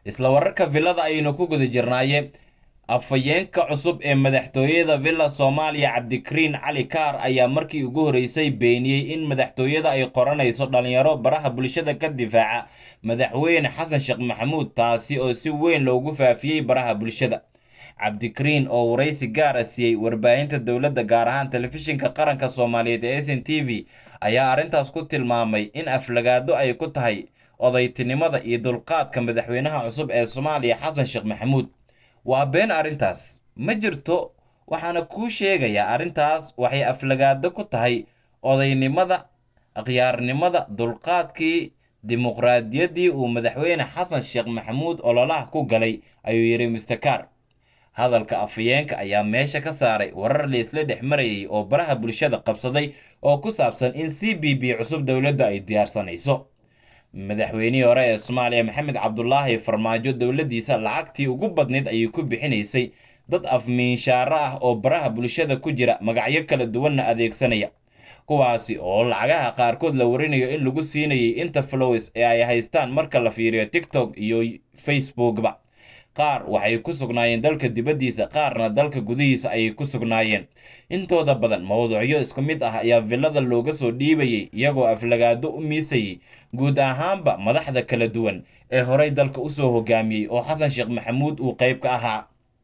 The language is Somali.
isla wararka villada ayaynu ku guda jirnaaye afhayeenka cusub ee madaxtooyada villa Soomaaliya Cabdikariin Cali Kaar ayaa markii ugu horeysay beeniyay in madaxtooyada ay qoranayso dhalinyaro baraha bulshada ka difaaca madaxweyne Xasan Sheekh Maxamuud, taasi oo si weyn loogu faafiyay baraha bulshada. Cabdikariin oo wareysi gaar ah siiyay warbaahinta dowladda gaar ahaan telefishinka qaranka Soomaaliyeed ee SNTV ayaa arrintaas ku tilmaamay in aflagaado ay ku tahay odaytinimada iyo dulqaadka madaxweynaha cusub ee Soomaaliya Xasan Sheekh Maxamuud. Waa been arrintaas ma jirto, waxaana kuu sheegayaa arrintaas waxay aflagaado ku tahay odaynimada, akhyaarnimada, dulqaadkii, dimuqraadiyaddii uu madaxweyne Xasan Sheekh Maxamuud ololaha ku galay, ayuu yidhi Mr. Kaar. hadalka afhayeenka ayaa meesha ka saaray warar la isla dhex marayay oo baraha bulshada qabsaday oo ku saabsan in CBB cusub dowladda ay diyaarsanayso. madaxweynihii hore ee Soomaaliya Maxamed Cabdullaahi Farmaajo dowladdiisa lacagtii ugu badneed ayay ku bixinaysay dad afmiinshaaro ah oo baraha bulshada ku jira magacyo kala duwanna adeegsanaya, kuwaasi oo lacagaha qaarkood la warinayo in lagu siinayay inta followers ee ay haystaan marka la fiiriyo TikTok iyo Facebookba. qaar waxay ku sugnaayeen dalka dibaddiisa, qaarna dalka gudihiisa ayay ku sugnaayeen. intooda badan mowduucyo isku mid ah ayaa villada looga soo dhiibayay, iyagoo aflagaado u miisayay guud ahaanba madaxda kala duwan ee horey dalka u soo hogaamiyey oo Xasan Sheekh Maxamuud uu qayb ka ahaa.